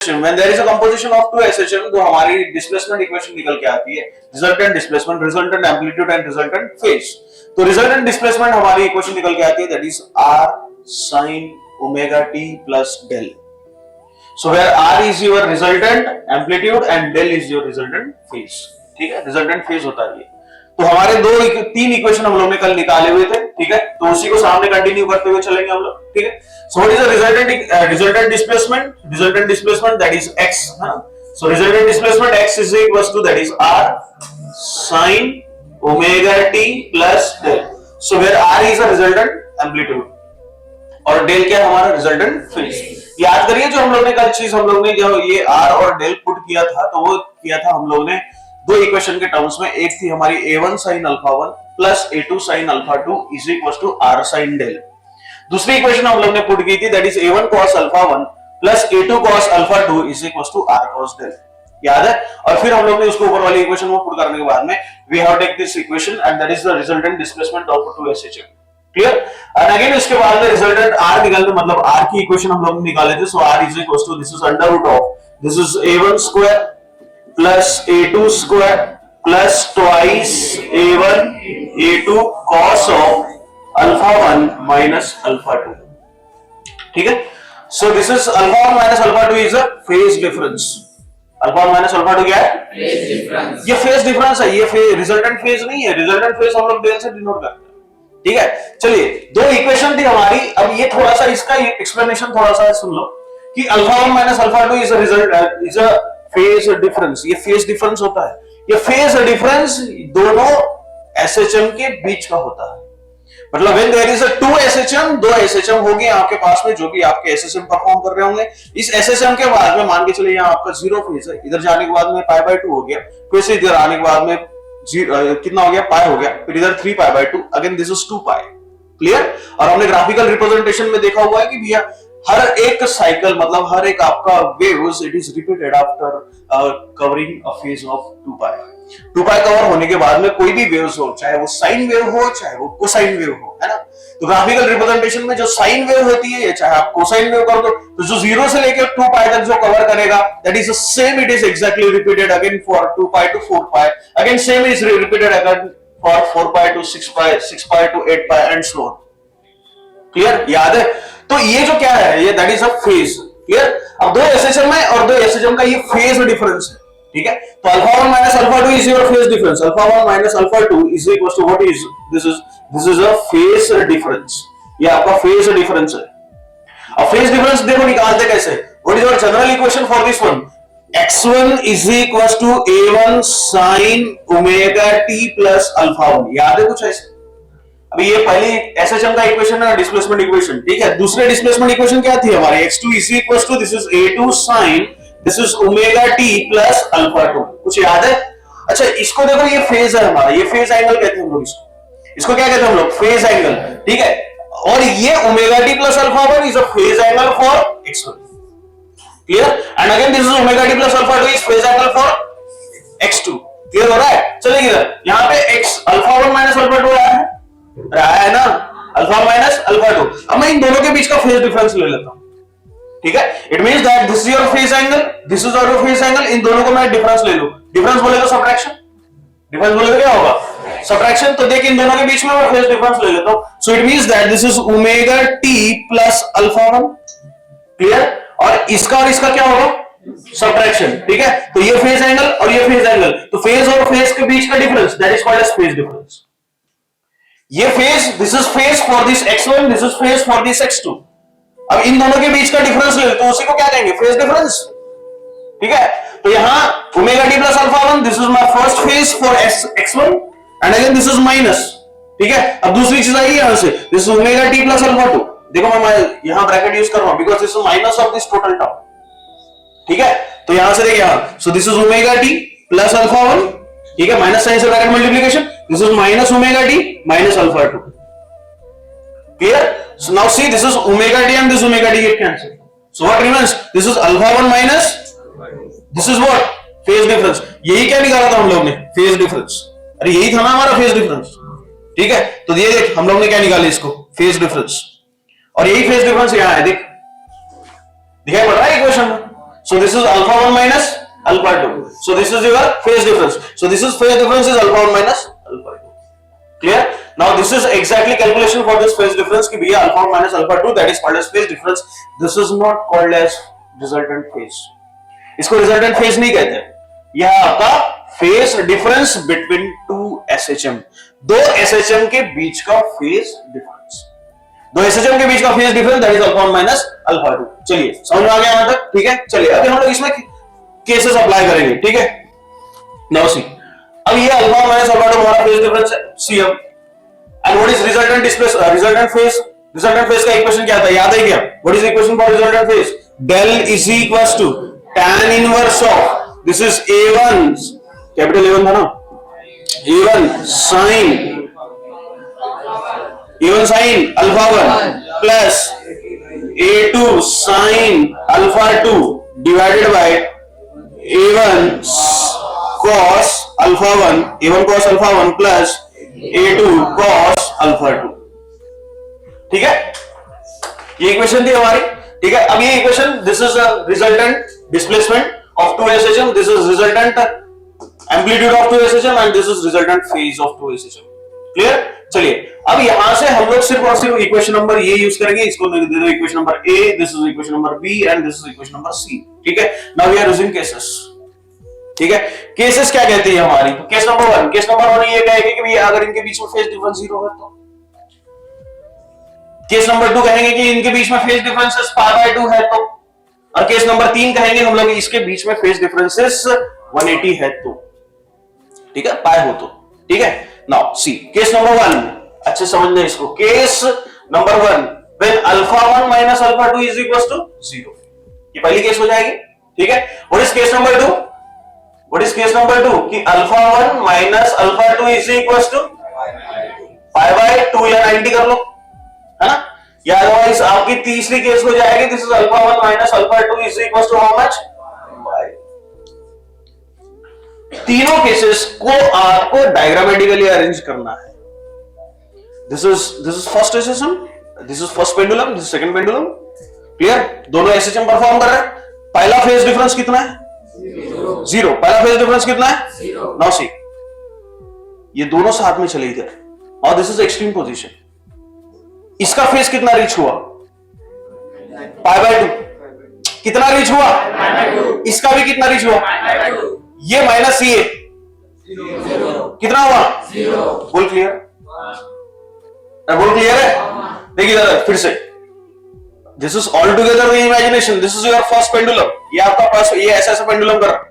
when there is a composition of two SHM तो हमारी displacement equation निकल के आती है resultant displacement, resultant amplitude and resultant phase. तो रिजल्टेंट डिस्प्लेसमेंट हमारी इक्वेशन निकल के आती है that is r sin omega t plus del। So where r is your resultant amplitude and del is your resultant phase। ठीक है, resultant phase होता है ये। तो हमारे तीन इक्वेशन हम लोग ने कल निकाले हुए थे, ठीक है, तो उसी को सामने कंटिन्यू करते हुए चलेंगे हम लोग, ठीक है। So what is the resultant displacement? Resultant displacement that is x, so resultant displacement x is equal to that is r sin omega t plus del। So where r is a resultant amplitude और del क्या हमारा resultant phase. याद करिए जो हम लोग ने कल चीज हम लोग ने जो ये r और del पुट किया था तो वो किया था हम लोग ने दो इक्वेशन के टर्म्स में। एक थी हमारी a1 sin alpha 1 plus a2 sin alpha 2 is equal to r sin del। दूसरी इक्वेशन हम लोग ने पुट की थी that is a1 cos alpha 1 plus a2 cos alpha 2 is equal to r cos del। याद है? और फिर हम लोग ने उसको ऊपर वाली इक्वेशन में पुट करने के बाद में we have take this equation and that is the resultant displacement of two SHM। Clear? And again इसके बाद में रिजल्टेंट r निकालते मतलब r की इक्वेशन हम लोग निकाले थे। So r is equal to this is under root of this is a1 square plus a2 square plus twice a1 a2 cos of alpha 1 minus alpha 2। ठीक है, so this is alpha 1 minus alpha 2 is a phase difference. Alpha 1 minus alpha 2 क्या है? Phase difference. ये phase difference है, ये resultant phase नहीं है। Resultant phase हम लोग डेल से डिनोट करते हैं। ठीक है, चलिए दो इक्वेशन थी हमारी। अब ये थोड़ा सा इसका एक्सप्लेनेशन थोड़ा सा सुन लो कि alpha 1 minus alpha 2 is a result is a phase difference. ये फेज डिफरेंस होता है। ये फेज डिफरेंस दोनों SHM के बीच का होता है। मतलब when there is a two SHM, दो SHM होंगे आपके पास में जो भी आपके SHM परफॉर्म कर रहे होंगे। इस SHM के बाद में मान के चलिए यहाँ आपका जीरो फेज है, इधर जाने के बाद में पाई बाय 2 हो गया, फिर से इधर आने के बाद में कितना हो गया? पाई हो गया, फिर इधर 3 पाई by 2, again this is 2 pi. Clear? और हमने ग्राफिकल रिप्रेजेंटेशन में देखा हुआ है कि भैया हर एक साइकिल मतलब हर एक आपका waves it is repeated after covering a phase of 2 pi. 2 pi cover होने के बाद में कोई भी वेव्स हो, चाहे वो साइन वेव हो चाहे वो कोसाइन वेव हो, है ना। तो ग्राफिकल रिप्रेजेंटेशन में जो साइन वेव होती है चाहे आप कोसाइन वेव कर दो तो जो 0 से लेकर 2 पाई तक जो कवर करेगा that is the same, it is exactly repeated again for 2 pi to 4 pi, again same is repeated again for 4 pi to 6 pi, 6 pi to 8 pi and so on. Clear? याद है? तो ये जो क्या है ये that is a phase. Clear? अब दो SHM है और दो SHM का ये फेज डिफरेंस है। ठीक है, तो alpha 1 minus alpha 2 is your phase difference. Alpha 1 minus alpha 2 is equal to what is this is a phase difference. ये आपका फेज डिफरेंस है। अब फेज डिफरेंस देखो निकालते कैसे? What is your general equation for this one? x1 is equal to a1 sin omega t plus alpha 1। याद है कुछ ऐसे? अभी ये पहली SHM का इक्वेशन है डिस्प्लेसमेंट इक्वेशन। ठीक है, दूसरे डिस्प्लेसमेंट इक्वेशन क्या थी हमारी? x2 is equal to this is a2 sin this is omega t plus alpha 2। कुछ याद है? अच्छा इसको देखो, ये फेज है हमारा, ये फेज एंगल कहते हैं हम लोग इसको क्या कहते हैं हम लोग? Phase angle. ठीक है, और ये omega t plus alpha 1 is a phase angle for x1। Clear? And again this is omega t plus alpha 2 is phase angle for x2। Clear हो रहा है? चलिए इधर यहाँ पे x अल्फा 1 माइनस अल्फा 2 आया है ना, अल्फा माइनस अल्फा 2। अब मैं इन दोनों के बीच का फेज डिफरेंस ले लेता हूं। ठीक है, it means that this is your phase angle, this is your phase angle, इन दोनों को मैं डिफरेंस ले लूं। डिफरेंस बोले तो सब्ट्रैक्शन, डिफरेंस बोले तो क्या होगा? सब्ट्रैक्शन। तो देख इन दोनों के बीच में मैं फेज डिफरेंस ले लेता हूं। So it means that this is omega t plus alpha 1। Clear? और इसका क्या होगा? सब्ट्रैक्शन। ठीक है, तो ये फेज एंगल और ये फेज एंगल, तो फेज और फेज के बीच का difference that is called as phase difference. ये phase, this is phase for this x1, this is phase for this x2। अब इन दोनों के बीच का डिफरेंस ले तो उसी को क्या कहेंगे? Phase difference. ठीक है, तो यहां omega t plus alpha 1 this is my first phase for x1 and again this is minus. ठीक है, अब दूसरी चीज आई यहां से this is omega t plus alpha 2। देखो मैं यहां ब्रैकेट यूज कर रहा हूं because this is minus of this total term. ठीक है, तो यहां से देखिए यहां, सो this is omega t plus alpha 1। ठीक है, माइनस साइन से bracket multiplication, this is minus omega t minus alpha 2। Clear? So now see this is omega t and this omega t get cancelled. So what remains? This is alpha 1 minus this is what? Phase difference. यही क्या निकाला था हम लोग ने? Phase difference. अरे यही था ना हमारा phase difference. ठीक है, तो ये देख हम लोग ने क्या निकाला इसको? Phase difference. और यही phase difference यहाँ है, देख दिखाई पड़ रहा है इक्वेशन में। So this is alpha 1 minus alpha 2. So this is your phase difference. So this is phase difference is alpha 1 minus alpha 2. Clear? Now this is exactly calculation for this phase difference कि भैया alpha 1 minus alpha 2 that is called as phase difference. This is not called as resultant phase. इसको resultant phase नहीं कहते. यह आपका phase difference between two SHM. दो SHM के बीच का phase difference. दो एसएचएम के बीच का phase difference that is alpha 1 minus alpha 2. चलिए समझ में आ गया यहां तक. ठीक है. चलिए अभी हम लोग इसमें केसेस अप्लाई करेंगे. ठीक है. नाउ सी, अब ये अल्फा माइनस अल्फा 2 हमारा फेज डिफरेंस है CM. And what is resultant displacement resultant phase. Resultant phase का इक्वेशन क्या था याद है क्या? What is equation for resultant phase? Del is equals to tan inverse of this is a1 capital A1 था ना, a1 sin alpha 1 plus a2 sin alpha 2 divided by a1 cos alpha 1 a1 cos alpha 1 plus a2 cos alpha 2. ठीक है, ये equation थी हमारी. ठीक है. अब ये equation this is a resultant displacement of two SHM, this is resultant amplitude of two SHM and this is resultant phase of two SHM. Clear. चलिए अब यहां से हम लोग सिर्फ और सिर्फ इक्वेशन नंबर ये यूज करेंगे. इसको दे दो equation number A, this is equation number B and this is equation number C. ठीक है. Now we are using cases. ठीक है. केसेस क्या कहती है हमारी? तो केस नंबर 1, केस नंबर 1 ये कहेगी कि भैया अगर इनके बीच में फेज डिफरेंस 0 है तो. केस नंबर 2 कहेंगे कि इनके बीच में फेज डिफरेंसेस π/2 है तो. और केस नंबर 3 कहेंगे हम लोग इसके बीच में फेज डिफरेंसेस 180 है तो. ठीक है. पाई हो तो. ठीक है. नाउ सी केस नंबर 1, अच्छे समझना इसको. Case number 1 when alpha 1 minus alpha 2 is equals to 0. ये पहली केस हो जाएगी. ठीक है. What is case number 2? What is case number 2 कि alpha 1 minus alpha 2 is equals to π/2 या 90 कर लो, है ना. या अदरवाइज आपकी तीसरी केस हो जाएगी this is alpha 1 minus alpha 2 is equals to how much. तीनों केसेस को आपको डायग्रामेटिकली अरेंज करना है. This is first SHM, this is first pendulum, this second pendulum. Clear. दोनों एसएचएम परफॉर्म कर रहे हैं. पहला फेज डिफरेंस कितना है? 0. पहला फेज डिफरेंस कितना है? 0. नाउ सी ये दोनों साथ में चले इधर और दिस इज एक्सट्रीम पोजीशन. इसका फेज कितना रीच हुआ? π/2. कितना रीच हुआ? इसका भी कितना रीच हुआ? ये माइनस ये कितना हुआ? 0. बोल क्लियर? बोल क्लियर है? देखिए दादा फिर से. This is all together the imagination. This is your first pendulum. ये आपका पास ये ऐसा पेंडुलम कर रहा है.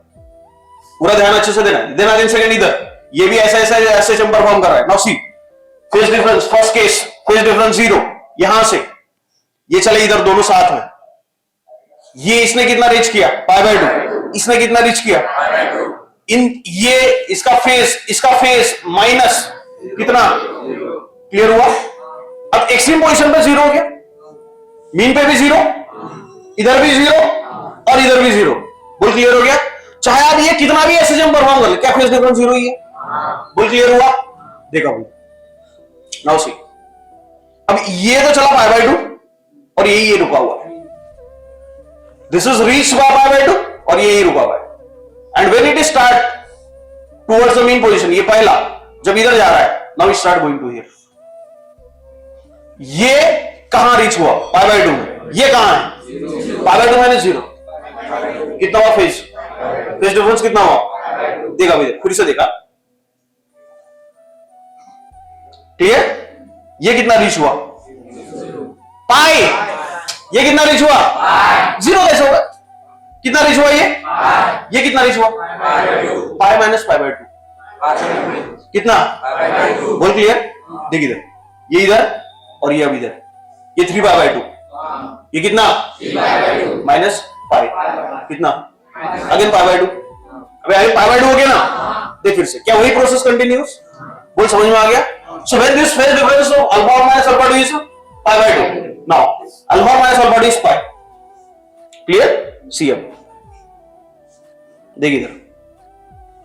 पूरा ध्यान अच्छे से देना. देना दिन सेकंड इधर. ये भी ऐसे चम परफॉर्म कर रहा है. Now see phase difference first case phase difference 0. यहां से ये चले इधर दोनों साथ में. ये इसने कितना रीच किया? π/2. इसने कितना रीच किया? इन ये इसका फेस माइनस कितना? क्लियर हुआ? अब एक्सट्रीम पोजीशन पे 0 हो गया. मीन पे भी 0, इधर भी 0 और इधर भी 0. बोल क्लियर हो गया? चाहे आप ये कितना भी एसएचएम परफॉर्म कर ले, क्या फेज डिफरेंस 0 ही है? बोल क्लियर हुआ? देखा भाई. नाउ सी अब ये तो चला π/2 और ये रुका हुआ है. दिस इज रीच बाय π/2 और ये रुका हुआ है. And when it is start towards the mean position, ये पहला जब इधर जा रहा है, now start going to here. ये कहां रीच हुआ? π/2 में. ये कहां है? π/2 माइनस 0. कितना हुआ फेज डिफरेंस? कितना हुआ? देखा भैया फिर से देखा. ठीक है. ये कितना रीच हुआ? पाई. ये कितना रीच हुआ? 0 कैसे होगा? कितना रीच हुआ ये कितना रीच हुआ? Pi minus π/2. कितना? बोल क्लियर? देखिए इधर ये इधर और ये अब इधर ये 3π/2. ये कितना? Minus pi. कितना? अगेन π/2. अबे आगे π/2 हो गया ना. देख फिर से क्या वही प्रोसेस कंटिन्यूस? बोल समझ में आ गया? So when this phase difference of alpha minus alpha 2 is π/2. Now alpha minus alpha 2 is pi. Clear? See अब देखिए इधर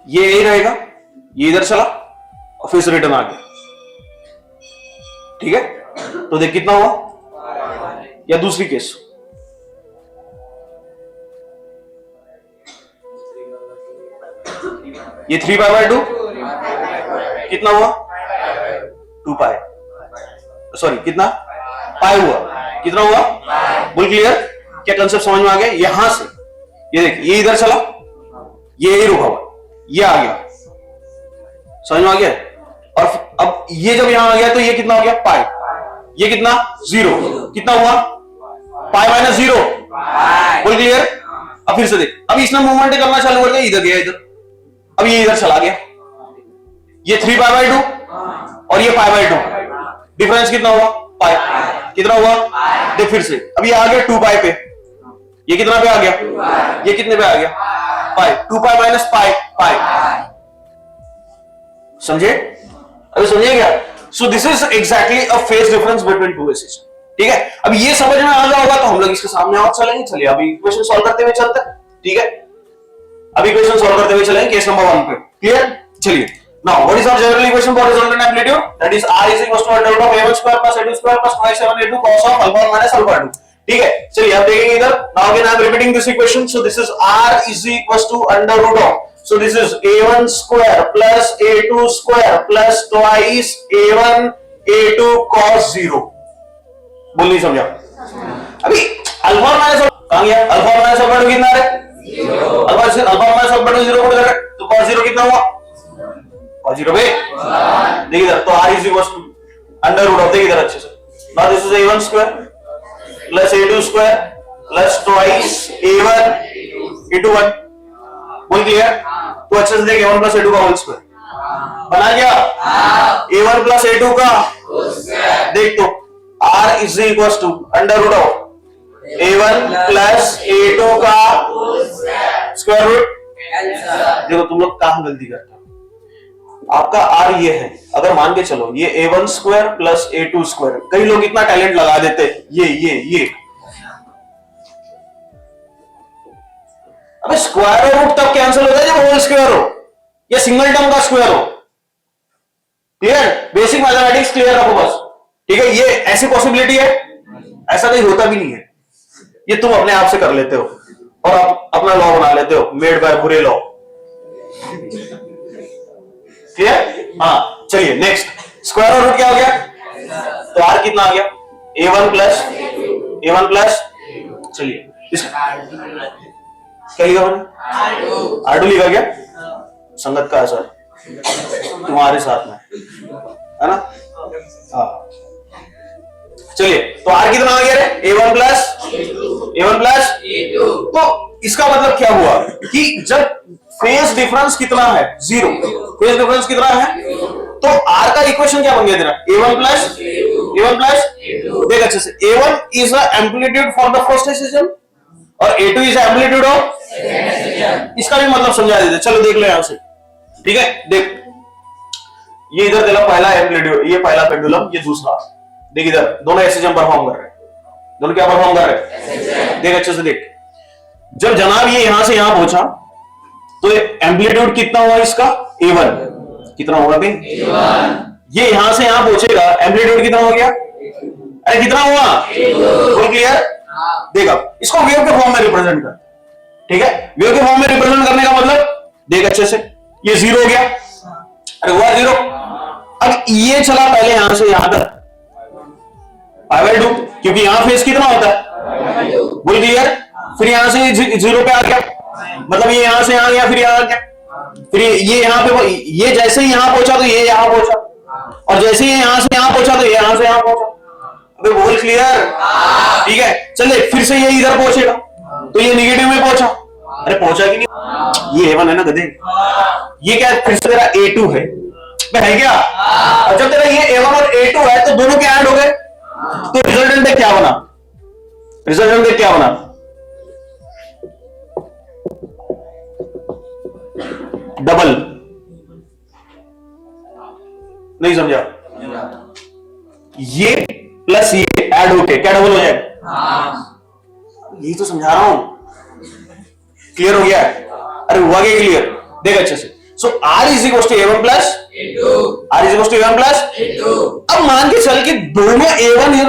ये यही रहेगा, ये इधर चला और फिर से रिटर्न आ गया. ठीक है. तो देख कितना हुआ. या दूसरी केस ये 3 पाई बाय 2 कितना हुआ 2 पाई, सॉरी कितना पाई हुआ, कितना हुआ बोल क्लियर। क्या कंसेप्ट समझ में आ गया। यहां से ये देख, ये इधर चला, ये ही रुका हुआ, ये आ गया, समझ में आ गया। और अब ये जब यहां आ गया तो ये कितना हो गया पाई, ये कितना 0, कितना हुआ पाई माइनस 0 बोल क्लियर। अब फिर से देख, अब इसने मूवमेंट करना चालू कर दिया, इधर गया इधर, अब ये इधर चला गया, ये 3 पाई बाय 2 और ये पाई बाय 2, डिफरेंस कितना हुआ पाई, कितना हुआ देख फिर से, अब ये आ गया 2 पाई पे, ये कितना पे आ गया, ये कितने पे आ गया पाई, 2 पाई माइनस पाई पाई, समझे अभी समझिए क्या। So this is exactly a phase difference between two axes, ठीक है। अब ये समझ में आ गया होगा तो हम लोग इसके सामने और चलेंगे। चलिए अभी इक्वेशन सॉल्व करते हुए चलते हैं, ठीक है। अभी इक्वेशन सॉल्व करते हुए चलेंगे केस नंबर 1 पे, क्लियर। चलिए now what is our general equation for resultant amplitude, that is r = √a1² + a2² + 5/7a2 cos of α1 - α2, ठीक है। चलिए अब देखेंगे इधर, now again I am repeating this equation. So this is r = so this is a1 square plus a2 square plus twice a1 a2 cos 0, बोल नहीं समझा अभी। अल्फा माइनस कहां गया, अल्फा माइनस अल्फा 2 कितना है 0, अल्फा माइनस अल्फा 2 0 कर दे तो cos 0 कितना हुआ cos 0 बे देखिए इधर, तो r = √, देखिए इधर अच्छे से। now this is a1 square plus a2 square plus twice a1 a2 1, बोल क्लियर। तो अच्छे से देख, a1 plus a2 का होल स्क्वायर बना गया, a1 plus a2 का देख, तो r = √a1 plus a2 का स्क्वायर रूट। देखो तुम लोग कहां गलती करते हो, आपका r ये है, अगर मान के चलो ये a1 square plus a2 square, कई लोग इतना टैलेंट लगा देते ये अबे स्क्वायर रूट तब कैंसिल होता है जब होल स्क्वायर हो या सिंगल टर्म का स्क्वायर हो, क्लियर। बेसिक मैथमेटिक्स क्लियर रखो बस, ठीक है। ये ऐसी पॉसिबिलिटी है, ऐसा कहीं होता भी नहीं है, ये तुम अपने आप से कर लेते हो और आप अपना लॉ बना लेते हो, मेड बाय बुरे लॉ, क्लियर। हाँ चलिए नेक्स्ट, स्क्वायर रूट क्या हो गया, तो r कितना आ गया a1 प्लस, चलिए क्या लिखा मैंने R2 लिखा, क्या संगत का असर तुम्हारे साथ में है ना। हाँ चलिए, तो R कितना आ गया रे a1 प्लस a2, तो इसका मतलब क्या हुआ कि जब फेज डिफरेंस कितना है 0, फेज डिफरेंस कितना है, तो R का इक्वेशन क्या बन गया तेरा a1 प्लस देख अच्छे से, a1 is the amplitude for the first decision और a2 इज एम्पलीट्यूड ऑफ, इसका भी मतलब समझा देते। चलो देख लो यहां से, ठीक है। देख ये इधर तेरा पहला एम्पलीट्यूड, ये पहला पेंडुलम, ये दूसरा, देख इधर दोनों एसएचएम परफॉर्म कर रहे हैं, दोनों क्या परफॉर्म कर रहे हैं, देख अच्छे से देख। जब जनाब ये यहां से यहां पहुंचा तो एम्पलीट्यूड कितना हुआ इसका a1, कितना होगा भाई a1, ये यहां से यहां पहुंचेगा, एम्पलीट्यूड कितना हो गया, अरे कितना हुआ a2, क्लियर। देख अब इसको वेव के फॉर्म में रिप्रेजेंट कर, ठीक है। वेव के फॉर्म में रिप्रेजेंट करने का मतलब देख अच्छे से, ये 0 हो गया, अरे हुआ 0। अब ये चला पहले यहां से यहां तक π/2, क्योंकि यहां फेस कितना होता है बोल क्लियर, फिर यहां से 0 पे आ गया, मतलब ये यहां से यहां गया, फिर यहां आ गया, फिर ये यहां पे, ये जैसे ही यहां पहुंचा तो ये यहां पहुंचा, और जैसे ही यहां से यहां पहुंचा तो ये यहां से यहां पहुंचा। अबे बोल क्लियर, ठीक है। चलिए फिर से ये इधर पहुंचेगा तो ये नेगेटिव में पहुंचा, अरे पहुंचा कि नहीं, ये a1 है ना गधे, ये क्या फिर से तेरा a2 है क्या, और जब तेरा ये a1 और a2 है तो दोनों क्या ऐड हो गए, तो रिजल्टेंट में क्या बना, रिजल्टेंट में क्या बना, डबल, नहीं समझा, ये प्लस ये ऐड होके क्या डबल हो जाएगा, यही तो समझा रहा हूं, क्लियर हो गया, अरे हुआ क्या क्लियर, देख अच्छे से। सो r = a1 plus r = a1 plus, अब मान के चल के दोनों a1 = a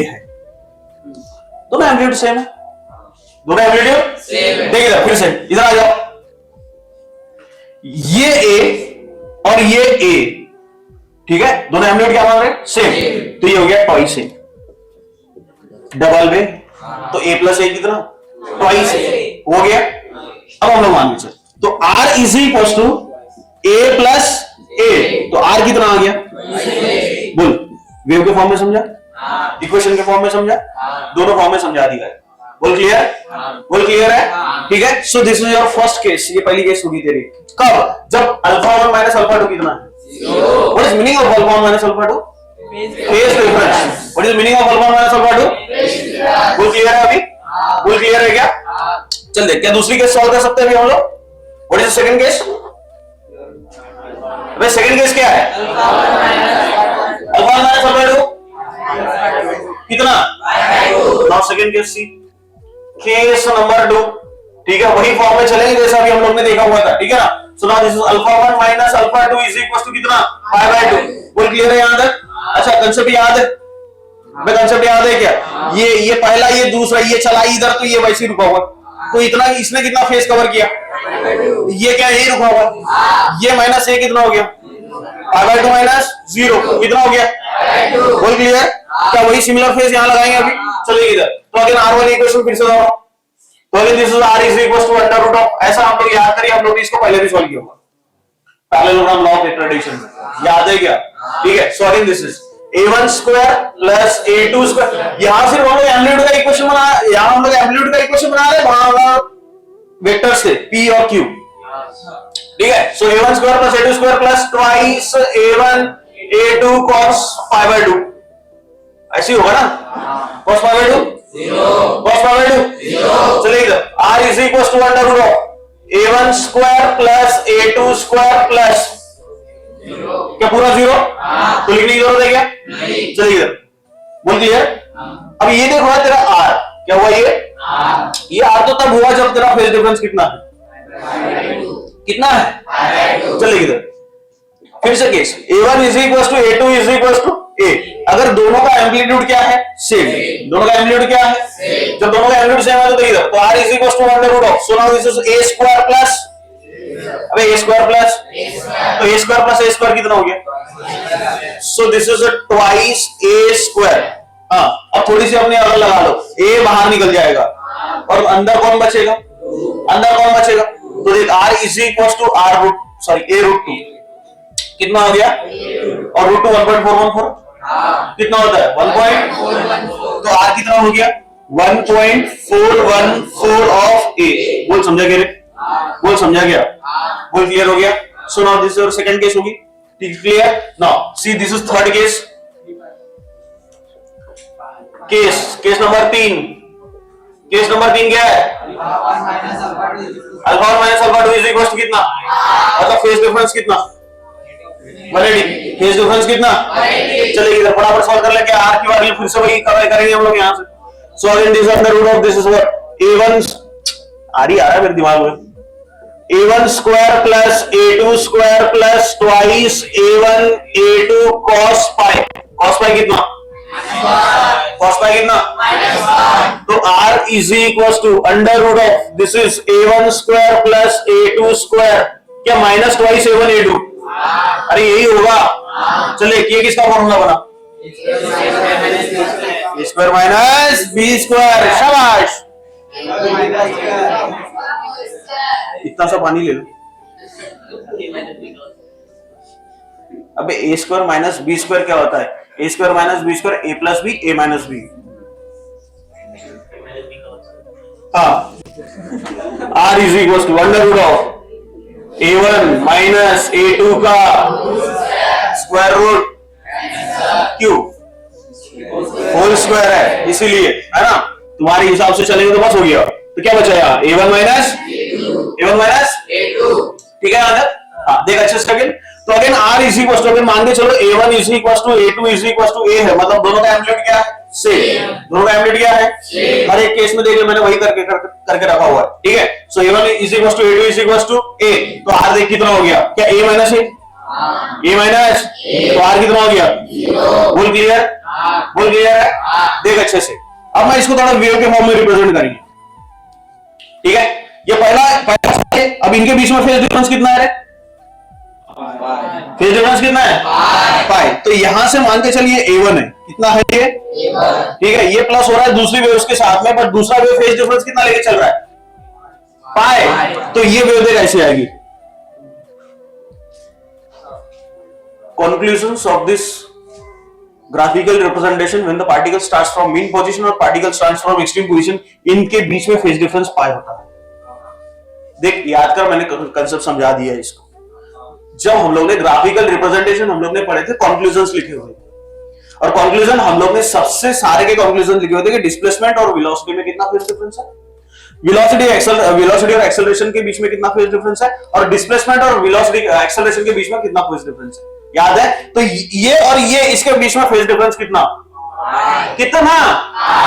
है, दोनों एम्पलीट्यूड सेम है, दोनों एम्पलीट्यूड सेम है। देखिए फिर से इधर आ जाओ, ये ए और ये ए, ठीक है, दोनों एम्पलीट्यूड क्या मान रहे हैं? सेम। तो ये हो गया ट्वाइस ए, डबल में तो ए प्लस ए कितना? ट्वाइस ए हो गया। अब हम लोग मान लीजिए तो R is equal to A plus A, तो आर कितना आ गया? बोल, वेव के फॉर्म में समझा, इक्वेशन के फॉर्म में समझा, दोनों फॉर्म में समझा दिया है। बोल क्लियर? बोल क्लियर है? ठीक है। So this is your first case, ये पहली केस होगी तेरी। कब? जब अल्फा 1 माइनस अल्फा 2 कितना है? What is meaning of alpha 1 minus alpha 2? Phase difference. What is meaning of alpha 1 minus alpha 2? बोल क्लियर है अभी? बोल क्लियर है क्या? चल देख, क्या दूसरी केस सॉल्व कर सकते हैं अभी हम लोग? What is the second case? अबे सेकंड केस क्या है? अल्फा 1 माइनस अल्फा 2 कितना? नाउ सेकंड केस सी, केस नंबर 2, ठीक है, वही फॉर्म में चलेंगे जैसा अभी हम लोग ने देखा हुआ था, ठीक है ना। So now this is alpha 1 minus alpha 2 is equal to कितना? Pi by 2। बोल क्लियर है यहां तक? अच्छा, कंसेप्ट याद है? मैं कंसेप्ट याद है क्या? ये पहला, ये दूसरा, ये चला इधर तो ये वैसे रुका हुआ, तो इतना इसने कितना फेस कवर किया? ये क्या यही रुका हुआ? ये माइनस ए कितना हो गया? पाई बाय 2 माइनस 0 कितना हो गया? बोल क्लियर? क्या वही सिमिलर फेस यहां लगाएंगे अभी? चलिए इधर, तो अगेन R1 इक्वेशन फिर से दोहराओ, तो again this is R is equal to under root of, ऐसा हम लोग याद करिए, हम लोग इसको पहले भी सॉल्व किया होगा पैरेललोग्राम लॉ ऑफ रिट्रेडिशन में, याद है क्या? ठीक है। सो again this is a1 square plus a2 square, यहां सिर्फ हम लोग एम्पलीट्यूड का इक्वेशन बना, यहां हम लोग एम्पलीट्यूड का इक्वेशन बना रहे हैं, वहां वेक्टर से p और q, ठीक है। So a1 square plus a2 square plus twice a1 a2 cos pi by 2, ऐसे होगा ना? cos pi by 2 0, cos pi by 2 0। चलिए इधर r is equal to under root of a1 square plus a2 square plus क्या पूरा 0? तो लिखने की जरूरत है क्या? नहीं। चलिए इधर, बोल क्लियर? अब ये देखो तेरा r क्या हुआ? ये r तो तब हुआ जब तेरा फेज डिफरेंस कितना है? कितना है? चलिए इधर फिर से case a1 is equal to a2 is equal to a, अगर दोनों का एम्पलीट्यूड क्या है? सेम। दोनों का एम्पलीट्यूड क्या है? जब दोनों का एम्पलीट्यूड सेम है तो इधर तो r is equal to under root of, so now this is a square plus, अबे a स्क्वायर प्लस, तो a square plus a square कितना हो गया? So this is twice a square. हाँ, अब थोड़ी सी अपने अगर लगा लो, a बाहर निकल जाएगा और अंदर कौन बचेगा? अंदर कौन बचेगा? तो देख r is equal to r root, sorry a root 2 कितना हो गया? और रूट 2 1.414 कितना होता है? 1. तो r कितना हो गया? 1.414 ऑफ a। बोल समझा क्या रे? बोल समझा क्या? बोल क्लियर हो गया? So now this is your second case होगी, ठीक, clear? Now see this is third case, case number 3। Case number 3 क्या है? Alpha 1 minus alpha 2 is equal to कितना? मतलब फेज डिफरेंस कितना? 180। फेज डिफरेंस कितना? 180। चलिए इधर फटाफट सॉल्व कर लेंगे, आर की वैल्यू फिर से वही करेंगे हम लोग यहां से। So again this under root of this is what? a1 आ रहा है मेरे दिमाग में, a1 square plus a2 square plus twice a1 a2 cos pi, cos pi कितना? cos पाई कितना? तो r is equal to under root of this is a1 square plus a2 square, क्या माइनस ट्वाइस a1 a2? अरे यही होगा। चलिए ये किसका फॉर्मूला बना? Square minus B square. शाबाश, इतना सा पानी ले लो। अबे A square minus B square क्या होता है? A square minus B square A plus B, A minus B. हाँ, R is equal to under root of a1 minus a2 का square root Q whole square है, इसीलिए है ना, तुम्हारे हिसाब से चलेंगे तो बस हो गया। तो क्या बचा यहाँ? a1 माइनस a2, ठीक है यहां तक? हाँ, देख अच्छे से अगेन, तो again r is equal to, again मान के चलो a1 is equal to a2 is equal to a है, मतलब दोनों का एम्पलीट्यूड क्या है? सेम। दोनों का एम्पलीट्यूड क्या है? हर एक केस में देख लो मैंने वही करके रखा हुआ है, ठीक है। So a1 is equal to a2 is equal to a, तो r देख कितना हो गया? क्या a माइनस a माइनस, तो r कितना हो गया? बोल क्लियर? बोल क्लियर है? देख अच्छे से। अब मैं इसको थोड़ा वेव के फॉर्म में रिप्रेजेंट करेंगे, ठीक है। ये पहला अब इनके बीच में फेज डिफरेंस कितना है? फेज डिफरेंस कितना है? पाई। तो यहां से मान के चलिए A1 है, कितना है ये? ठीक है, ये प्लस हो रहा है दूसरी वेव्स के साथ में, पर दूसरा वेव फेज डिफरेंस कितना लेके चल रहा है? पाई। तो ये वेव देख ऐसी आएगी। Conclusions of this graphical representation when the particle starts from mean position और particle starts from extreme position, इनके बीच में फेज डिफरेंस पाई होता है। देख याद कर, मैंने कंसेप्ट समझा दिया है इसको। जब हम लोग ने ग्राफिकल रिप्रेजेंटेशन हम लोग ने पढ़े थे, कंक्लूजन्स लिखे हुए थे, और कंक्लूजन हम लोग ने सबसे सारे के कंक्लूजन लिखे हुए थे कि डिस्प्लेसमेंट और वेलोसिटी में कितना फेज डिफरेंस है, वेलोसिटी और एक्सेलरेशन के बीच में कितना फेज डिफरेंस है, और डिस्प्लेसमेंट और वेलोसिटी एक्सेलरेशन के बीच में कितना फेज डिफरेंस है, याद है? तो ये और ये इसके बीच में फेज डिफरेंस कितना?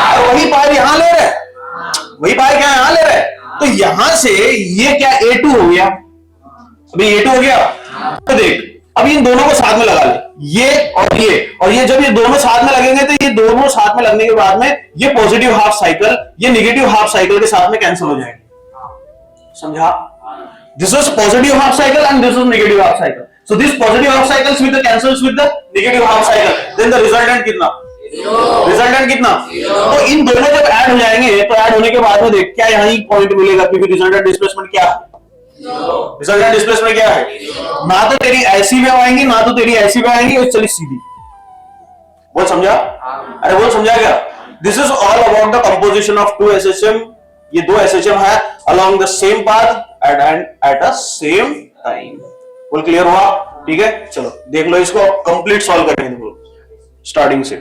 और वही पाई यहां ले रहे, वही पाई क्या यहां ले रहे। तो यहां से ये क्या A2 हो गया, अभी A2 हो गया। तो देख अब इन दोनों को साथ में लगा ले, ये और ये जब ये दोनों साथ में लगेंगे तो ये दोनों साथ में लगने के बाद में ये पॉजिटिव हाफ साइकिल ये नेगेटिव हाफ साइकिल के साथ में कैंसिल हो जाएंगे। समझा? This was positive half cycle and this was negative half cycle. So this positive half cycles with the cancels with the negative half cycle. Then the resultant कितना? Resultant कितना? तो इन दोनों जब ऐड हो जाएंगे तो ऐड होने के बाद में देख क्या यहां एक पॉइंट मिलेगा, क्योंकि रिजल्टेंट डिस्प्लेसमेंट क्या है? रिजल्टेंट डिस्प्लेसमेंट क्या है? ना तो तेरी ऐसी वेव आएंगी ना तो तेरी ऐसी वेव आएंगी, और चली सीधी। बोल समझा? अरे बोल समझा क्या? This is all about the composition of two SHM। ये दो SHM है along the same path at a same time। बोल क्लियर हुआ? ठीक है, चलो देख लो इसको, कंप्लीट सॉल्व करेंगे स्टार्टिंग से।